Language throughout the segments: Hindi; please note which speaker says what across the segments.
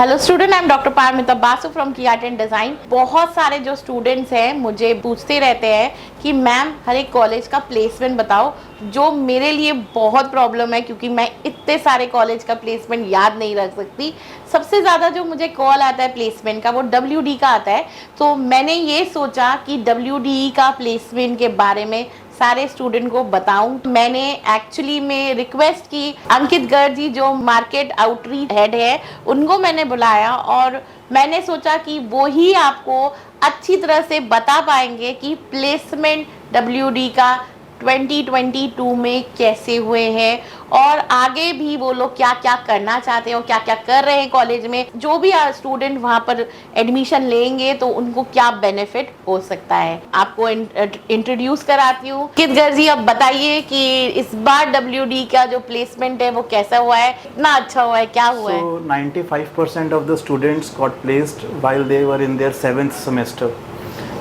Speaker 1: Hello student, I am doctor Paramita Basu from की आर्ट एंड डिज़ाइन। बहुत सारे जो स्टूडेंट्स हैं मुझे पूछते रहते हैं कि मैम हर एक कॉलेज का प्लेसमेंट बताओ, जो मेरे लिए बहुत प्रॉब्लम है क्योंकि मैं इतने सारे कॉलेज का प्लेसमेंट याद नहीं रख सकती। सबसे ज़्यादा जो मुझे कॉल आता है प्लेसमेंट का वो WD का आता है। तो मैंने ये सोचा कि WD का प्लेसमेंट के बारे में सारे स्टूडेंट को बताऊं। मैंने एक्चुअली में रिक्वेस्ट की अंकित गर्ग जी जो मार्केट आउटरीच हेड है उनको मैंने बुलाया और मैंने सोचा कि वो ही आपको अच्छी तरह से बता पाएंगे कि प्लेसमेंट WD का 2022 में कैसे हुए हैं और आगे भी वो लोग क्या क्या करना चाहते हैं और क्या क्या कर रहे हैं कॉलेज में। जो भी स्टूडेंट वहाँ पर एडमिशन लेंगे तो उनको क्या बेनिफिट हो सकता है। आपको इंट्रोड्यूस कराती हूँ। कित गर्ग जी, अब बताइए कि इस बार WD का जो प्लेसमेंट है वो कैसा हुआ है, कितना अच्छा हुआ है, क्या हुआ है?
Speaker 2: So 95% of the students got placed while they were in their 7th semester.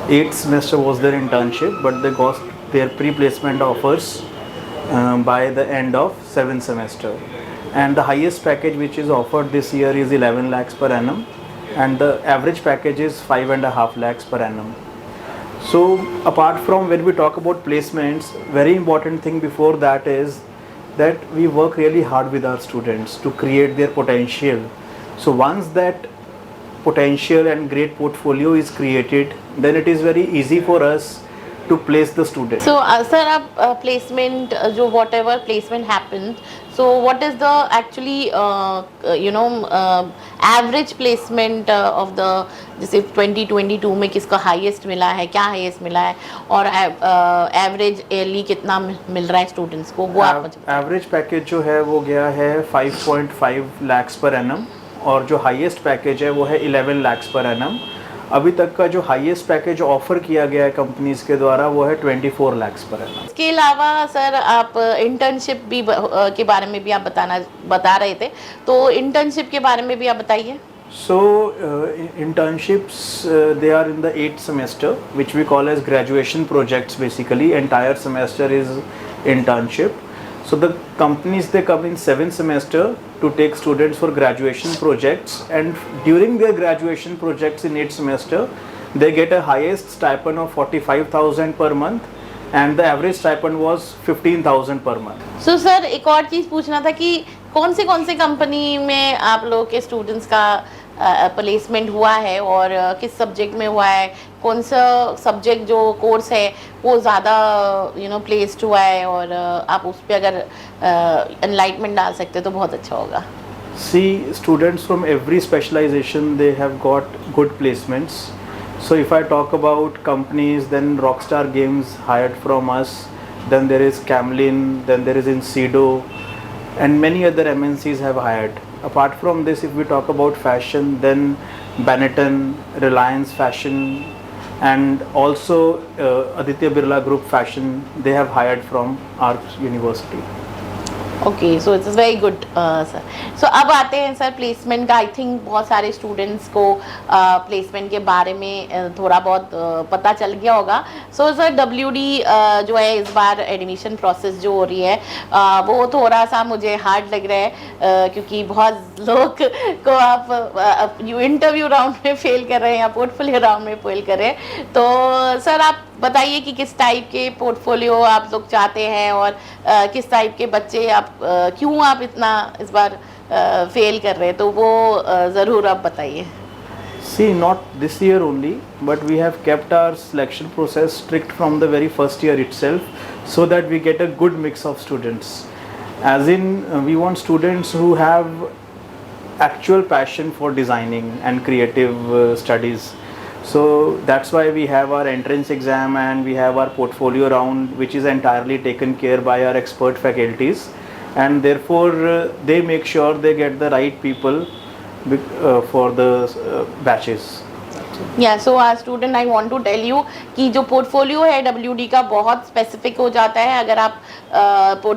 Speaker 2: 8th semester was their internship, but they got their pre-placement offers by the end of 7th semester. And the highest package which is offered this year is 11 lakhs per annum, and the average package is 5.5 lakhs per annum. So apart from when we talk about placements, very important thing before that is that we work really hard with our students to create their potential. So once that potential and great portfolio is created, then it is very easy for us to place the student.
Speaker 1: So sir, आप placement जो whatever placement happens, so what is the actually average placement of the जैसे 2022 में किसका हाईएस्ट मिला है, क्या हाईएस्ट मिला है और एवरेज ईयरली कितना मिल रहा है स्टूडेंट्स को, वो आप मुझे
Speaker 2: एवरेज पैकेज जो है वो गया है 5.5 lakhs पर एनम और जो हाईएस्ट पैकेज है वो है 11 lakhs पर एनम। अभी तक का जो हाईएस्ट पैकेज ऑफर किया गया है कंपनीज के द्वारा वो है 24 lakhs पर एनम।
Speaker 1: इसके अलावा सर आप इंटर्नशिप भी के बारे में भी आप बता रहे थे, तो इंटर्नशिप के बारे में भी आप बताइए।
Speaker 2: So internships they are in the 8th semester, which we call as graduation projects. Basically entire semester is internship. So the companies, they come in 7th semester to take students for graduation projects, and during their graduation projects in 8th semester they get a highest stipend of 45,000 per month, and the average stipend was 15,000 per month.
Speaker 1: So sir एक और चीज़ पूछना था कि कौन से कंपनी में आप लोगों के स्टूडेंट्स का प्लेसमेंट हुआ है और किस सब्जेक्ट में हुआ है, कौन सा सब्जेक्ट जो कोर्स है वो ज़्यादा प्लेस्ड हुआ है, और आप उस पर अगर एनलाइटमेंट डाल सकते तो बहुत अच्छा होगा।
Speaker 2: See, students from every specialization they have got good placements. So if I talk about companies, then Rockstar Games hired from us, then there is Camlin, then there is Incido, and many other MNCs have hired. Apart from this, if we talk about fashion, then Benetton, Reliance Fashion, and also Aditya Birla Group Fashion, they have hired from our university.
Speaker 1: Okay, so it's very good sir. So अब आते हैं सर प्लेसमेंट का। आई थिंक बहुत सारे स्टूडेंट्स को प्लेसमेंट के बारे में थोड़ा बहुत पता चल गया होगा। सो सर WD जो है इस बार एडमिशन प्रोसेस जो हो रही है वो थोड़ा सा मुझे हार्ड लग रहा है क्योंकि बहुत लोग को आप इंटरव्यू राउंड में फेल कर रहे हैं या पोर्टफोलियो राउंड में फेल कर रहे हैं। तो सर आप बताइए कि किस टाइप के पोर्टफोलियो आप लोग चाहते हैं और किस टाइप के बच्चे आप क्यों आप इतना इस बार फेल कर रहे हैं, तो वो ज़रूर आप बताइए।
Speaker 2: See, not this year only, but we have kept our selection process strict from the very first year itself, so that we get a good mix of students. As in, we want students who have actual passion for designing and creative studies. So that's why we have our entrance exam and we have our portfolio round, which is entirely taken care by our expert faculties, and therefore they make sure they get the right people for the batches.
Speaker 1: या सो आज student I want to tell you कि जो पोर्टफोलियो है डब्ल्यूडी का बहुत स्पेसिफिक हो जाता है। अगर आप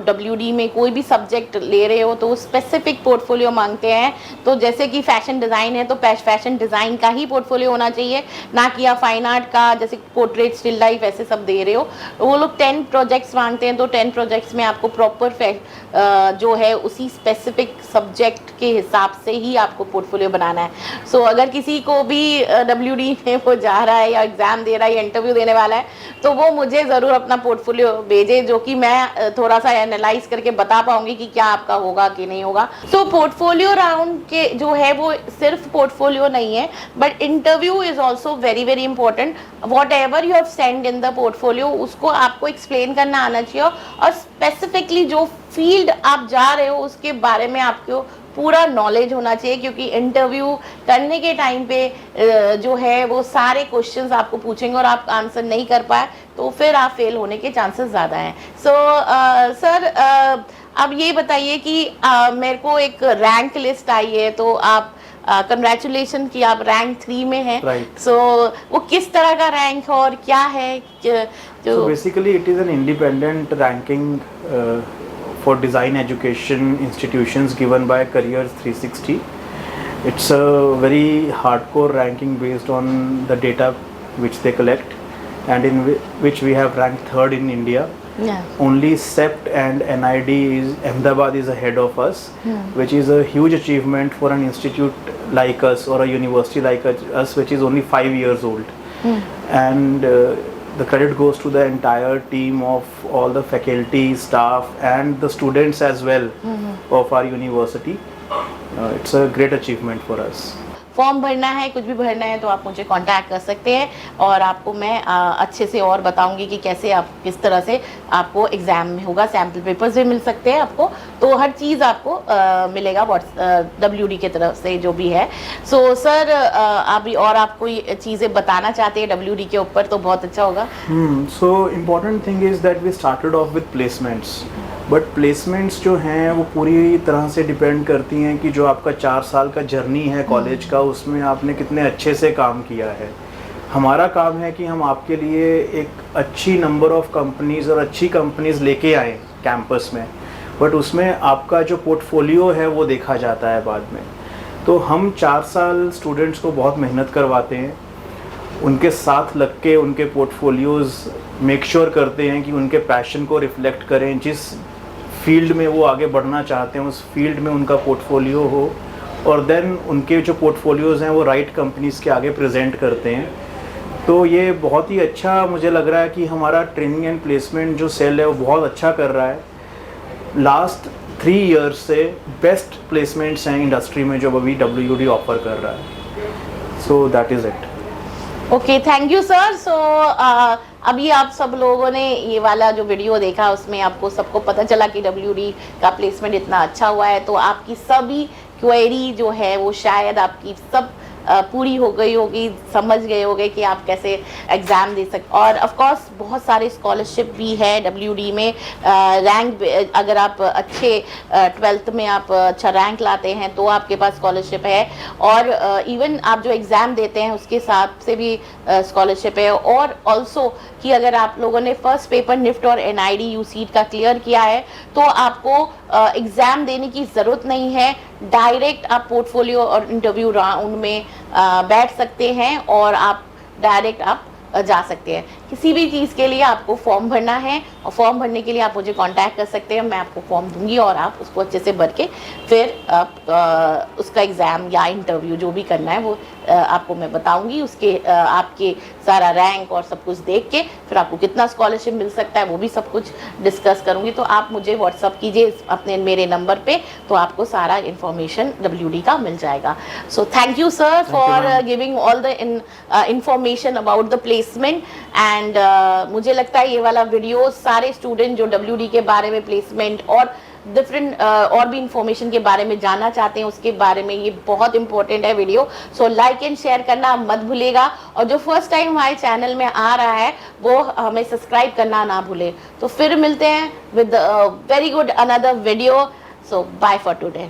Speaker 1: डब्ल्यूडी में कोई भी सब्जेक्ट ले रहे हो तो स्पेसिफिक पोर्टफोलियो मांगते हैं। तो जैसे कि फैशन डिज़ाइन है तो फैशन डिज़ाइन का ही पोर्टफोलियो होना चाहिए, ना कि आप फाइन आर्ट का जैसे पोर्ट्रेट, स्टिल लाइफ ऐसे सब दे रहे हो। वो लोग 10 प्रोजेक्ट्स मांगते हैं, तो 10 प्रोजेक्ट्स में आपको प्रॉपर जो है उसी स्पेसिफिक सब्जेक्ट के हिसाब से ही आपको पोर्टफोलियो बनाना है। सो अगर किसी को भी डब्ल्यूडी में वो जा रहा है या एग्ज़ाम दे रहा है या इंटरव्यू देने वाला है तो वो मुझे ज़रूर अपना पोर्टफोलियो भेजे, जो कि मैं थोड़ा सा एनालाइज करके बता पाऊंगी कि क्या आपका होगा कि नहीं होगा। सो पोर्टफोलियो राउंड के जो है वो सिर्फ पोर्टफोलियो नहीं है, but interview is also very very important. What ever you have send in the portfolio उसको आपको एक्सप्लेन करना आना चाहिए, और स्पेसिफिकली जो फील्ड आप जा रहे हो उसके बारे में आपको पूरा नॉलेज होना चाहिए, क्योंकि इंटरव्यू करने के टाइम पे जो है वो सारे क्वेश्चंस आपको पूछेंगे और आप आंसर नहीं कर पाए तो फिर आप फेल होने के चांसेस ज़्यादा हैं। सो सर अब ये बताइए कि मेरे को एक रैंक लिस्ट आई है, तो आप कंग्रेचुलेशन कि आप रैंक 3 में हैं।
Speaker 2: Right.
Speaker 1: सो वो किस तरह का रैंक और क्या है
Speaker 2: So basically it is an independent ranking for design education institutions given by Careers 360. It's a very hardcore ranking based on the data which they collect, and in which we have ranked 3rd in India.
Speaker 1: Yeah.
Speaker 2: Only CEPT and NID is Ahmedabad is ahead of us, which is a huge achievement for an institute like us or a university like us, which is only 5 years old. And the credit goes to the entire team of all the faculty, staff, and the students as well of our university. It's a great achievement for us.
Speaker 1: Form भरना है, कुछ भी भरना है तो आप मुझे कांटेक्ट कर सकते हैं, और आपको मैं अच्छे से और बताऊंगी कि कैसे आप किस तरह से आपको एग्ज़ाम में होगा। सैम्पल पेपर्स भी मिल सकते हैं आपको, तो हर चीज़ आपको मिलेगा डब्ल्यूडी की तरफ से जो भी है। सो सर अभी और आप कोई चीज़ें बताना चाहते हैं डब्ल्यूडी के ऊपर तो बहुत अच्छा होगा।
Speaker 2: So important thing is that we started off with placements, but placements जो हैं वो पूरी तरह से डिपेंड करती हैं कि जो आपका 4 साल का जर्नी है कॉलेज का उसमें आपने कितने अच्छे से काम किया है। हमारा काम है कि हम आपके लिए एक अच्छी नंबर ऑफ कंपनीज़ और अच्छी कंपनीज़ लेके आएँ कैंपस में, बट उसमें आपका जो पोर्टफोलियो है वो देखा जाता है बाद में। तो हम 4 साल स्टूडेंट्स को बहुत मेहनत करवाते हैं, उनके साथ लग के उनके पोर्टफोलियोज़ मेक श्योर करते हैं कि उनके पैशन को रिफ्लेक्ट करें, जिस फील्ड में वो आगे बढ़ना चाहते हैं उस फील्ड में उनका पोर्टफोलियो हो, और देन उनके जो पोर्टफोलियोज़ हैं वो राइट कंपनीज़ के आगे प्रेजेंट करते हैं। तो ये बहुत ही अच्छा मुझे लग रहा है कि हमारा ट्रेनिंग एंड प्लेसमेंट जो सेल है वो बहुत अच्छा कर रहा है। लास्ट 3 ईयर्स से बेस्ट प्लेसमेंट्स हैं इंडस्ट्री में जो अभी डब्ल्यूडी ऑफर कर रहा है। So that is it.
Speaker 1: Okay, thank you sir. So अभी आप सब लोगों ने ये वाला जो वीडियो देखा उसमें आपको सबको पता चला कि डब्ल्यूडी का प्लेसमेंट इतना अच्छा हुआ है, तो आपकी सभी क्वेरी जो है वो शायद आपकी सब पूरी हो गई होगी, समझ गए होंगे कि आप कैसे एग्ज़ाम दे सकते। और ऑफ कोर्स बहुत सारे स्कॉलरशिप भी है डब्ल्यूडी में। रैंक अगर आप अच्छे 12th में आप अच्छा रैंक लाते हैं तो आपके पास स्कॉलरशिप है, और इवन आप जो एग्ज़ाम देते हैं उसके हिसाब से भी स्कॉलरशिप है। और ऑल्सो कि अगर आप लोगों ने फर्स्ट पेपर निफ्ट और NID यूसीट का क्लियर किया है तो आपको एग्ज़ाम देने की ज़रूरत नहीं है, डायरेक्ट आप पोर्टफोलियो और इंटरव्यू राउंड में बैठ सकते हैं और आप डायरेक्ट आप जा सकते हैं। किसी भी चीज़ के लिए आपको फॉर्म भरना है, और फॉर्म भरने के लिए आप मुझे कांटेक्ट कर सकते हैं, मैं आपको फॉर्म दूंगी और आप उसको अच्छे से भर के फिर आप उसका एग्ज़ाम या इंटरव्यू जो भी करना है वो आपको मैं बताऊंगी। उसके आपके सारा रैंक और सब कुछ देख के फिर आपको कितना स्कॉलरशिप मिल सकता है वो भी सब कुछ डिस्कस करूंगी। तो आप मुझे व्हाट्सअप कीजिए अपने मेरे नंबर पे, तो आपको सारा इन्फॉर्मेशन डब्ल्यूडी का मिल जाएगा। So thank you sir for giving all the information about the placement. And मुझे लगता है ये वाला वीडियो सारे स्टूडेंट जो डब्ल्यूडी के बारे में, प्लेसमेंट और डिफरेंट और भी इंफॉर्मेशन के बारे में जानना चाहते हैं उसके बारे में ये बहुत इंपॉर्टेंट है video. So like and share करना मत भूलेगा, और जो फर्स्ट टाइम हमारे चैनल में आ रहा है वो हमें सब्सक्राइब करना ना भूले। तो फिर मिलते हैं with very good another video. So bye for today.